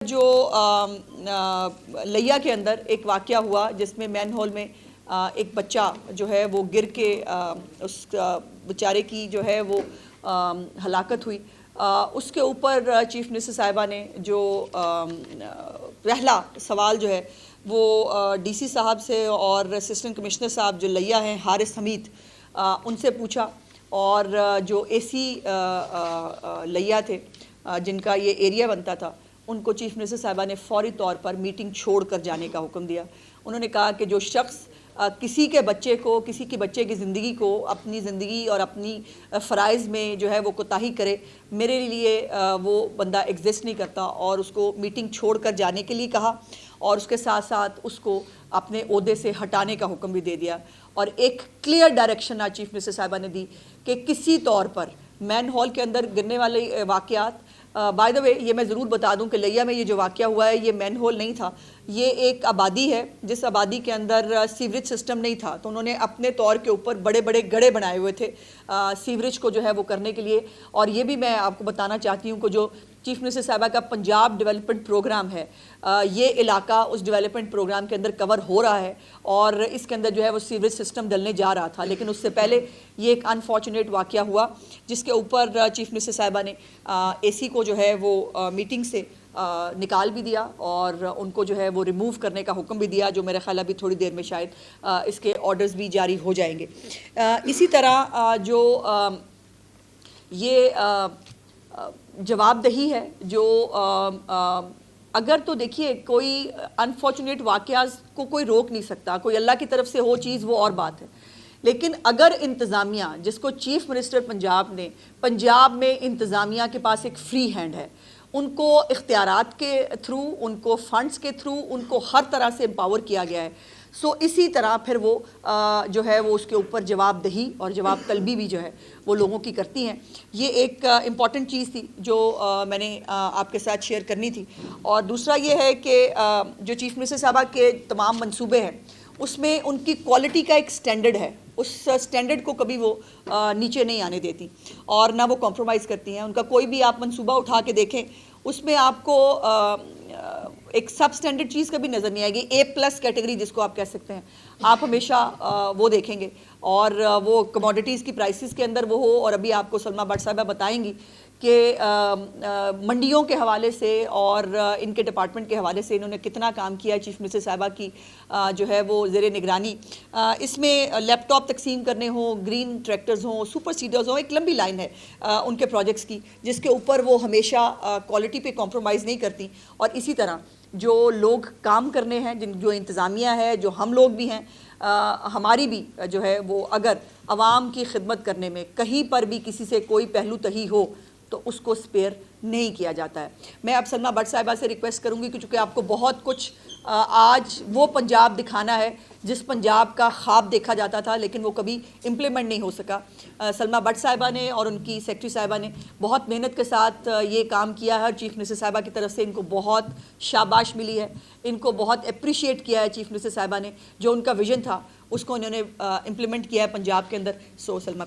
جو لیا کے اندر ایک واقعہ ہوا جس میں مین ہول میں ایک بچہ جو ہے وہ گر کے اس بیچارے کی جو ہے وہ ہلاکت ہوئی. اس کے اوپر چیف منسٹر صاحبہ نے جو پہلا سوال جو ہے وہ ڈی سی صاحب سے اور اسسٹنٹ کمشنر صاحب جو لیا ہیں حارث حمید ان سے پوچھا، اور جو اے سی لیا تھے جن کا یہ ایریا بنتا تھا ان کو چیف منسٹر صاحبہ نے فوری طور پر میٹنگ چھوڑ کر جانے کا حکم دیا. انہوں نے کہا کہ جو شخص کسی کے بچے کو، کسی کے بچے کی زندگی کو، اپنی زندگی اور اپنی فرائض میں جو ہے وہ کوتاہی کرے، میرے لیے وہ بندہ ایگزسٹ نہیں کرتا، اور اس کو میٹنگ چھوڑ کر جانے کے لیے کہا، اور اس کے ساتھ ساتھ اس کو اپنے عہدے سے ہٹانے کا حکم بھی دے دیا. اور ایک کلیئر ڈائریکشن آج چیف منسٹر صاحبہ نے دی کہ کسی طور پر مین ہال کے اندر گرنے والے واقعات، بائی دا وے یہ میں ضرور بتا دوں کہ لیا میں یہ جو واقعہ ہوا ہے یہ مین ہول نہیں تھا، یہ ایک آبادی ہے جس آبادی کے اندر سیوریج سسٹم نہیں تھا، تو انہوں نے اپنے طور کے اوپر بڑے بڑے گڑھے بنائے ہوئے تھے سیوریج کو جو ہے وہ کرنے کے لیے. اور یہ بھی میں آپ کو بتانا چاہتی ہوں کہ جو چیف منسٹر صاحبہ کا پنجاب ڈیولپمنٹ پروگرام ہے، یہ علاقہ اس ڈیولپمنٹ پروگرام کے اندر کور ہو رہا ہے، اور اس کے اندر جو ہے وہ سیوریج سسٹم ڈلنے جا رہا تھا. لیکن اس سے پہلے یہ ایک انفارچونیٹ واقعہ ہوا جس کے اوپر چیف منسٹر صاحبہ نے اے سی کو جو ہے وہ میٹنگ سے نکال بھی دیا، اور ان کو جو ہے وہ ریموو کرنے کا حکم بھی دیا، جو میرا خیال ابھی تھوڑی دیر میں شاید اس کے آرڈرز بھی جاری ہو جائیں گے. اسی طرح جو یہ جواب دہی ہے، جو اگر تو دیکھیے کوئی انفارچونیٹ واقعات کو کوئی روک نہیں سکتا، کوئی اللہ کی طرف سے ہو چیز وہ اور بات ہے، لیکن اگر انتظامیہ جس کو چیف منسٹر پنجاب نے، پنجاب میں انتظامیہ کے پاس ایک فری ہینڈ ہے، ان کو اختیارات کے تھرو، ان کو فنڈز کے تھرو، ان کو ہر طرح سے امپاور کیا گیا ہے، سو اسی طرح پھر وہ جو ہے وہ اس کے اوپر جواب دہی اور جواب طلبی بھی جو ہے وہ لوگوں کی کرتی ہیں. یہ ایک امپورٹنٹ چیز تھی جو میں نے آپ کے ساتھ شیئر کرنی تھی. اور دوسرا یہ ہے کہ جو چیف منسٹر صاحبہ کے تمام منصوبے ہیں اس میں ان کی کوالٹی کا ایک سٹینڈرڈ ہے، اس سٹینڈرڈ کو کبھی وہ نیچے نہیں آنے دیتی اور نہ وہ کمپرومائز کرتی ہیں. ان کا کوئی بھی آپ منصوبہ اٹھا کے دیکھیں، اس میں آپ کو ایک سب سٹینڈرڈ چیز کبھی نظر نہیں آئے گی. اے پلس کیٹیگری جس کو آپ کہہ سکتے ہیں، آپ ہمیشہ وہ دیکھیں گے، اور وہ کموڈیٹیز کی پرائسز کے اندر وہ ہو. اور ابھی آپ کو سلمہ بٹ صاحبہ بتائیں گی کہ منڈیوں کے حوالے سے اور ان کے ڈپارٹمنٹ کے حوالے سے انہوں نے کتنا کام کیا ہے چیف منسٹر صاحبہ کی جو ہے وہ زیر نگرانی. اس میں لیپ ٹاپ تقسیم کرنے ہوں، گرین ٹریکٹرز ہوں، سپر سیڈرز ہوں، ایک لمبی لائن ہے ان کے پروجیکٹس کی جس کے اوپر وہ ہمیشہ کوالٹی پہ کمپرومائز نہیں کرتی. اور اسی طرح جو لوگ کام کرنے ہیں، جو انتظامیہ ہے، جو ہم لوگ بھی ہیں، ہماری بھی جو ہے وہ اگر عوام کی خدمت کرنے میں کہیں پر بھی کسی سے کوئی پہلو تہی ہو تو اس کو سپیئر نہیں کیا جاتا ہے. میں اب سلمہ بٹ صاحبہ سے ریکویسٹ کروں گی کہ چونکہ آپ کو بہت کچھ آج وہ پنجاب دکھانا ہے جس پنجاب کا خواب دیکھا جاتا تھا لیکن وہ کبھی امپلیمنٹ نہیں ہو سکا. سلمہ بٹ صاحبہ نے اور ان کی سیکرٹری صاحبہ نے بہت محنت کے ساتھ یہ کام کیا ہے، اور چیف منسٹر صاحبہ کی طرف سے ان کو بہت شاباش ملی ہے، ان کو بہت اپریشیٹ کیا ہے چیف منسٹر صاحبہ نے. جو ان کا ویژن تھا اس کو انہوں نے امپلیمنٹ کیا ہے پنجاب کے اندر. سو سلمہ